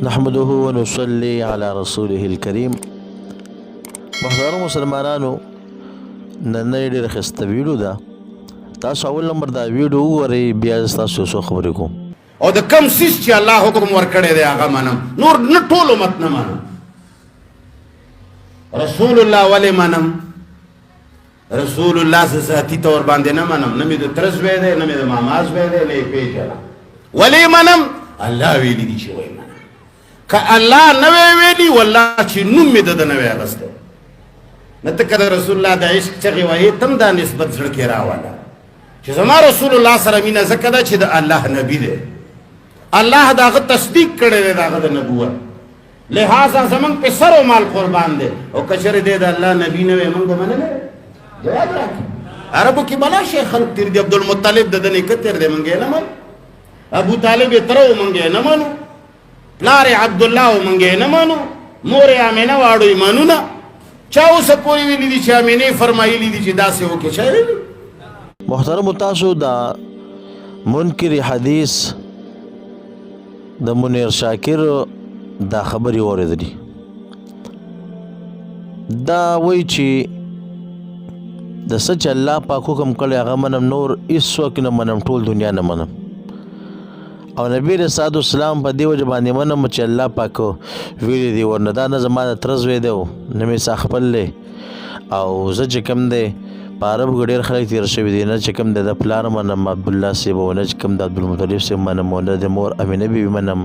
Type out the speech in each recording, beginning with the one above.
نحمده ونصلي على رسوله الكريم. محترم مسلمانانو، نن ډېر ښایسته ویډیو ده. تاسو اول نمبر دا ویډیو وګورئ، بیا تاسو څه خبرې کوم. او د کم سیس چې الله حکم ورکړی دی هغه منم، نور نه ټول امت نه منم. رسول الله ولې منم؟ رسول الله ذاتي طور باندې نه منم، نه مې د تره زوی دی، نه مې د ماما زوی دی، نه یې پېژنم. ولې منم؟ الله ویلي دي چې وایي منم. که الله نه وی ویلي، والله چې نوم مې د ده نه وی اخیستی، نه ته که د رسول الله د عشق چغې وایې ته هم دا نسبت زړه کې راوله چې زما رسول الله سره مینه ځکه ده چې د الله نبي دی، الله د هغه تصدیق کړی دی د هغه د نبوت، لہذا زمونږ په سر و مال قربان دی. او که چېرې دی د الله نبي نه وی موږ به منلی؟ جواب راکړي. عربو کې بلا شی خلق تېر دي. عبدالمطلب د ده نیکه تېر دی، موږ یې نه منو. ابو طالب یې تره و، موږ یې نه منو. پلار یې عبدالله و، موږ یې نه منو. مور یې امینه واړو یې منو نه. چا اوسه پورې ویلي دي چې امینې فرمایلي دي چې داسې وکړې؟ چا ویلي؟ محترم تاسو دا منکر حدیث د منیر شاکر دا خبرې واورېدلې. دا وایي چې د څه چې الله پاک حکم کړی هغه منم، نور هېڅوک نه منم، ټول دنیا نه منم. او نبی علیه الصلاة والسلام په دې وجه باندې منم چې الله پاک ویلي دي، ورنه دا نه زما د تره زوی دی نه مې ستا خپل دی. او زه چې کوم دی په عربو کې ډېر خلک تېر شوي دي، نه چې کوم دی د پلار منم عبدالله صاحب، او نه چې کوم د عبدالمطلب صاحب منم، او نه د مور امینه بیبي منم.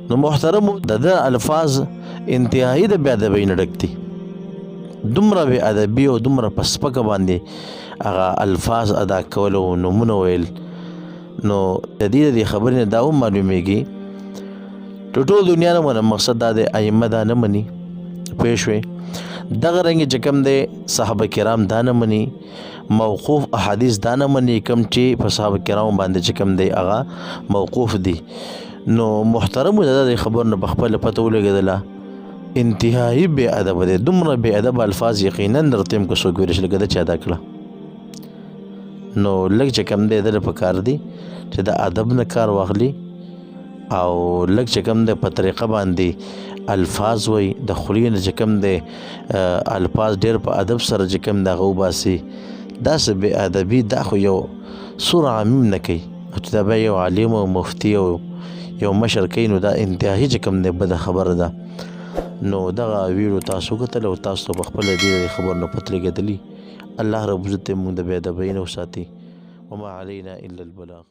نو محترمو، د ده الفاظ انتهایي د بې ادبۍ نه ډک دي. دومره بې ادبي او دومره په سپکه باندې هغه الفاظ ادا کول او نومونه ویل. نو د دې خبرې نه دا هم معلومیږي چې ټول دنیا نه منم، مقصد دا دی ائمه دا نه مني. پوه شوې؟ دغه رنګې چې کوم دی صحابه کرام دا نه مني، موقوف احادیث دا نه مني، کوم چې په صحابه کرامو باندې چې کوم دی هغه موقوف دي. نو محترمو، د دې خبر نه په خپله پته ولګېدله انتهایي بې ادبه دی. دومره بې ادبه الفاظ یقینا درته هم که څوک ویلی شي لکه ده چې ادا کړه. نو لږ چې کوم دی دله پکار دی چې د ادب نه کار واخلي، او لږ چې کوم دی په طریقه باندې الفاظ وایي، د خولې نه چې کوم دی الفاظ ډېر په ادب سره چې کوم دی هغه وباسي. داسې بې ادبي دا خو یو سور عامیم نه کوي، او چې دا به یو عالم او مفتي او یو مشر کوي، نو دا انتهایي چې کوم دی بده خبره ده. نو دغه ویډیو تاسو وکتل او تاسو ته په خپله دې خبر نه پته لګېدلي. الله رب عزت موږ د بې ادبۍ نه وساتي. وما علینا الا البلاغ.